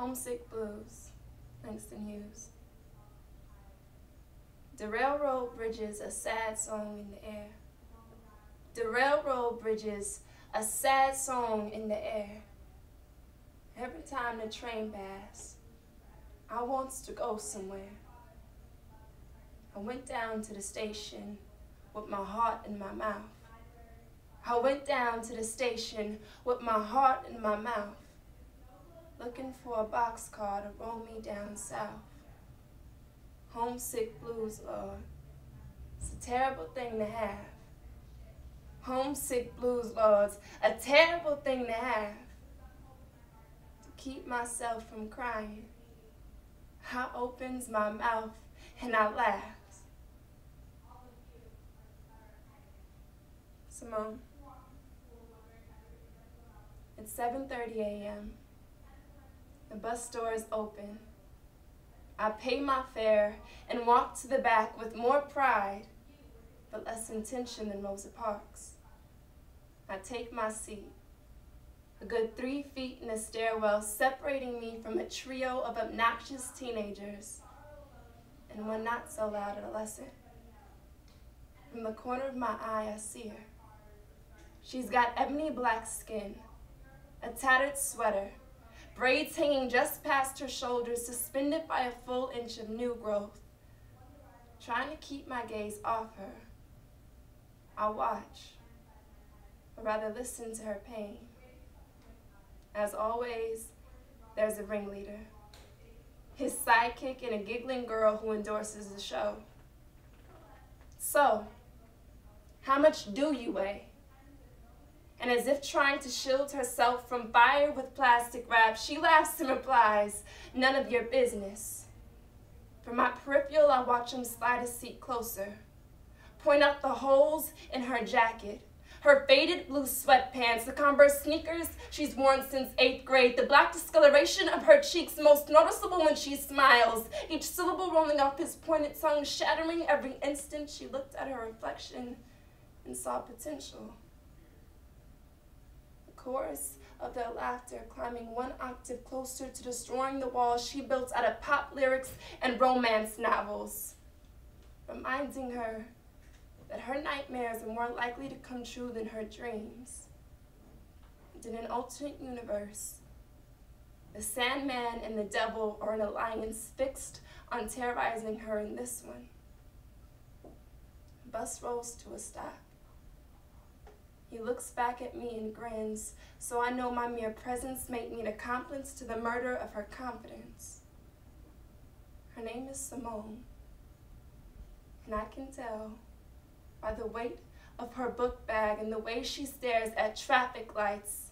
Homesick Blues, Langston Hughes. The railroad bridges, a sad song in the air. The railroad bridges, a sad song in the air. Every time the train passes, I wants to go somewhere. I went down to the station with my heart in my mouth. I went down to the station with my heart in my mouth, looking for a boxcar to roll me down south. Homesick blues, Lord, it's a terrible thing to have. Homesick blues, Lord, a terrible thing to have. To keep myself from crying, I opens my mouth and I laugh. Simone. It's 7:30 a.m. The bus door is open. I pay my fare and walk to the back with more pride, but less intention than Rosa Parks. I take my seat, a good 3 feet in a stairwell separating me from a trio of obnoxious teenagers and one not so loud adolescent. From the corner of my eye, I see her. She's got ebony black skin, a tattered sweater, braids hanging just past her shoulders, suspended by a full inch of new growth. Trying to keep my gaze off her, I watch, or rather listen to her pain. As always, there's a ringleader, his sidekick and a giggling girl who endorses the show. So, how much do you weigh? And as if trying to shield herself from fire with plastic wrap, she laughs and replies, "None of your business." From my peripheral, I watch him slide a seat closer, point out the holes in her jacket, her faded blue sweatpants, the Converse sneakers she's worn since 8th grade, the black discoloration of her cheeks most noticeable when she smiles, each syllable rolling off his pointed tongue, shattering every instant she looked at her reflection and saw potential. Chorus of their laughter climbing one octave closer to destroying the walls she built out of pop lyrics and romance novels, reminding her that her nightmares are more likely to come true than her dreams. And in an alternate universe, the Sandman and the devil are an alliance fixed on terrorizing her in this one. The bus rolls to a stop. He looks back at me and grins, so I know my mere presence made me an accomplice to the murder of her confidence. Her name is Simone, and I can tell by the weight of her book bag and the way she stares at traffic lights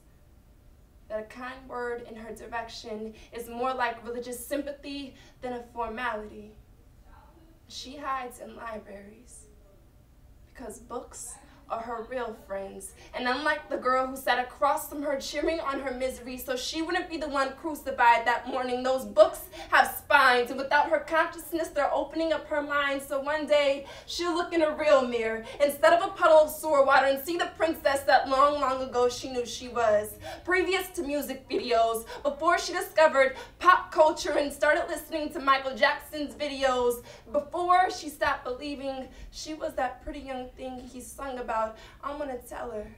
that a kind word in her direction is more like religious sympathy than a formality. She hides in libraries because books are her real friends, and unlike the girl who sat across from her cheering on her misery so she wouldn't be the one crucified that morning, those books have spines, and without her consciousness they're opening up her mind, so one day she'll look in a real mirror instead of a puddle of sewer water and see the princess that long, long ago she knew she was. Previous to music videos, before she discovered pop culture and started listening to Michael Jackson's videos, before she stopped believing she was that pretty young thing he sung about, I'm gonna tell her.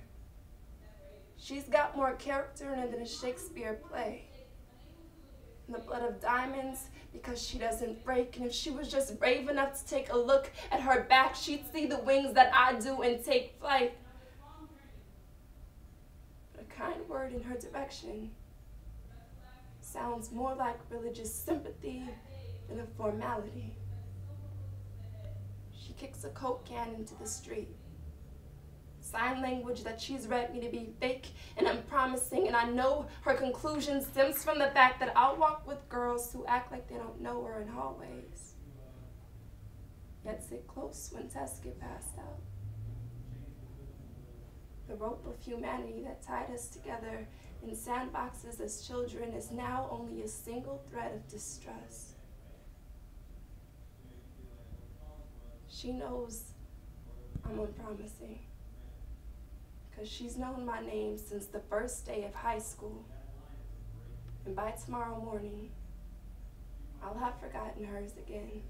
She's got more character in her than a Shakespeare play. And the blood of diamonds, because she doesn't break. And if she was just brave enough to take a look at her back, she'd see the wings that I do and take flight. But a kind word in her direction sounds more like religious sympathy than a formality. She kicks a Coke can into the street. Sign language that she's read me to be fake and unpromising, and I know her conclusion stems from the fact that I'll walk with girls who act like they don't know her in hallways, yet sit close when tests get passed out. The rope of humanity that tied us together in sandboxes as children is now only a single thread of distrust. She knows I'm unpromising, because she's known my name since the first day of high school. And by tomorrow morning, I'll have forgotten hers again.